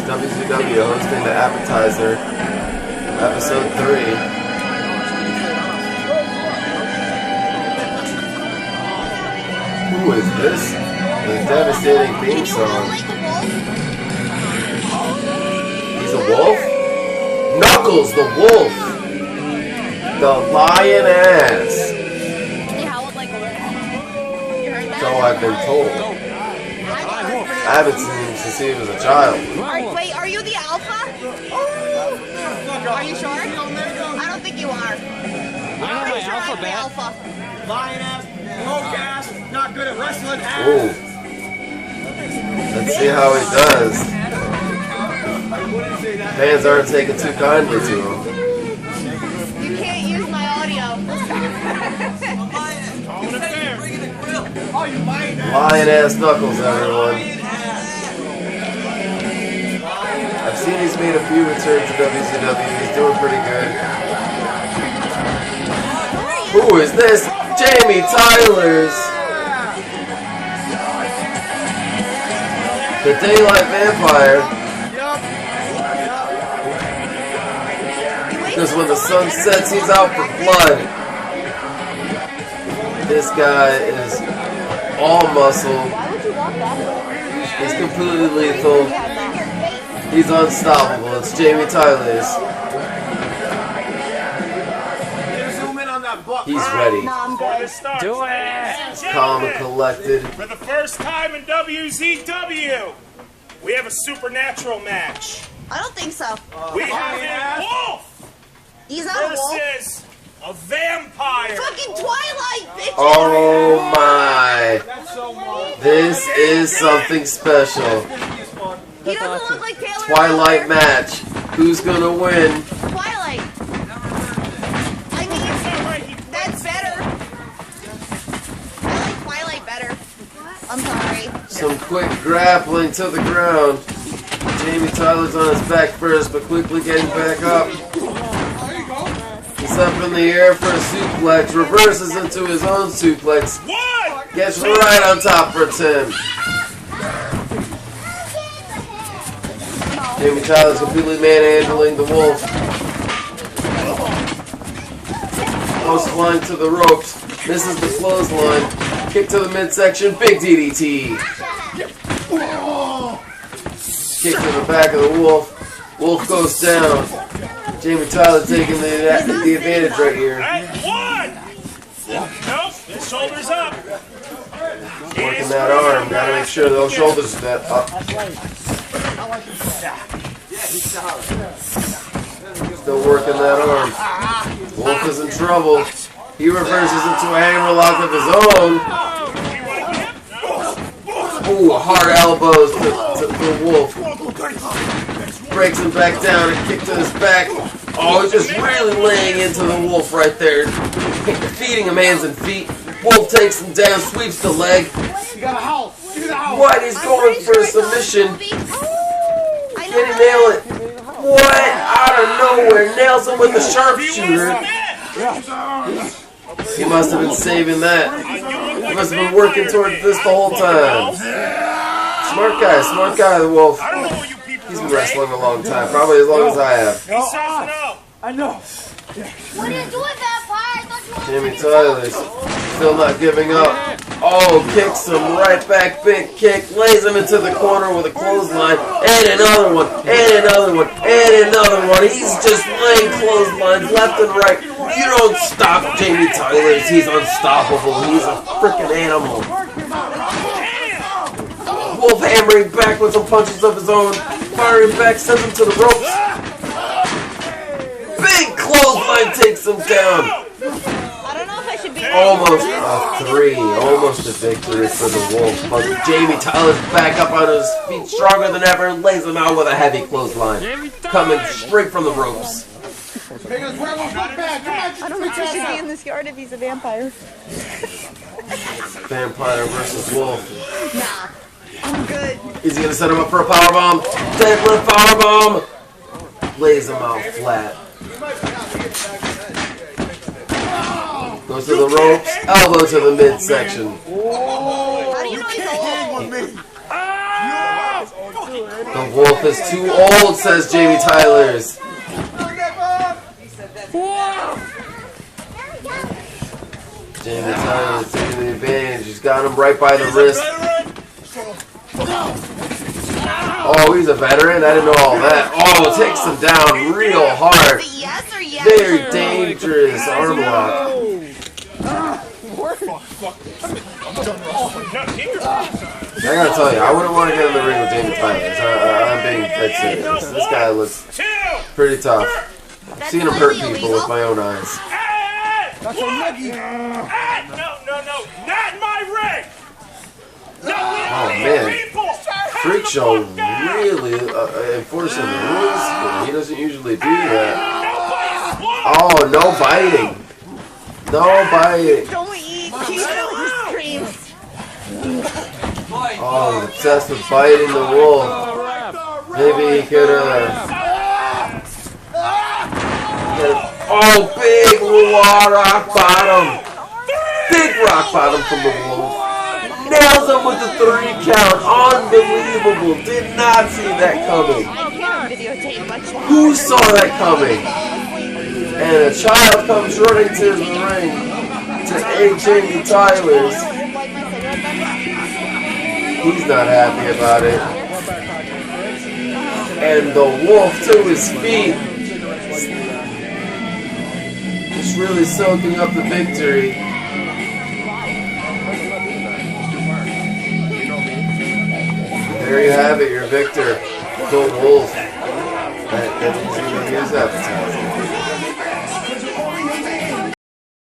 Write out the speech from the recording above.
WZW hosting the Appetizer, episode 3. Who is this? The devastating theme song. He's a wolf? Knuckles, the wolf! The lioness! So I've been told. I haven't seen him since he was a child. Wait, are you the alpha? Are you sure? I don't think you are. I'm pretty sure I'm the alpha. Lioness, low-gas, not good at wrestling. Ooh. Let's see how he does. Fans aren't taking too kindly to him. You can't use my audio. Lioness Knuckles, everyone. I've seen he's made a few returns to WZW. He's doing pretty good. Who is this? Jamie Tyler's. The Daylight Vampire. Because when the sun sets, he's out for blood. This guy is all muscle. He's completely lethal. He's unstoppable. It's Jamie Tyler's. He's ready. Do it! Calm and collected. For the first time in WZW, we have a supernatural match. I don't think so. We have a wolf He's not a wolf. versus a vampire. Fucking Twilight, bitches! Oh my. This is something special. He doesn't look like Taylor. Twilight match. Who's gonna win? Twilight. I mean, that's better. I like Twilight better. I'm sorry. Some quick grappling to the ground. Jamie Tyler's on his back first, but quickly getting back up. He's up in the air for a suplex, reverses into his own suplex. Gets right on top for 10. Jamie Tyler's completely manhandling the wolf. Goes flying to the ropes. Misses the clothesline. Kick to the midsection. Big DDT. Kick to the back of the wolf. Wolf goes down. Jamie Tyler taking the advantage right here. Nope, his shoulder's up. Working that arm. Gotta make sure those shoulders are up. Still working that arm. Wolf is in trouble. He reverses into a hammerlock of his own. Ooh, hard elbows to the wolf. Breaks him back down and kick to his back. Oh, he's just really laying into the wolf right there. Feeding him hands and feet. Wolf takes him down, sweeps the leg. What? He's going for a submission. Can he nail it? What? Out of nowhere. Nails him with a sharpshooter. He must have been saving that. He must have been working towards this the whole time. Smart guy, the wolf. He's been wrestling a long time, probably as long as I have. I know. What are you doing, vampire? Jamie Tyler's still not giving up. Oh, kicks him right back, big kick, lays him into the corner with a clothesline, and another one, and another one, and another one. He's just laying clotheslines left and right. You don't stop Jamie Tyler's. He's unstoppable. He's a freaking animal. Wolf hammering back with some punches of his own, firing back, sends him to the ropes. Big clothesline takes him down. I don't know if I should be. Almost a 3. Almost a victory for the wolf. But Jamie Tyler's back up on his feet, stronger than ever, and lays him out with a heavy clothesline. Coming straight from the ropes. I don't know if he should be in this yard if he's a vampire. Vampire versus wolf. Nah, I'm good. Is he going to set him up for a powerbomb? Deadlift powerbomb! Lays him out flat. Goes to the ropes, elbow to the midsection. How do you know he's old? The wolf is too old, says Jamie Tylers. Jamie Tylers taking the advantage. He's got him right by the wrist. Oh, he's a veteran? I didn't know all that. Oh, takes him down real hard. Yes or yes? Very dangerous arm lock. I gotta tell you, I wouldn't want to get in the ring with Jamie Tylers. I'm being dead serious. This guy looks pretty tough. I've seen him hurt people with my own eyes. That's a nuggie. No, not in my ring. Oh man, Freak Show really enforcing the rules. He doesn't usually do that. Oh, no biting. No biting. Don't eat ice cream. Oh, he's obsessed with biting the wolf. Maybe he could oh, big rock bottom. Big rock bottom from the wolf. Nails him with the 3 count. Unbelievable. Did not see that coming. Who saw that coming? And a child comes running to the ring to aid Jamie Tylers. He's not happy about it. And the wolf to his feet. Just really soaking up the victory. There you have it, your victor, the wolf. That means you can use Appetizer.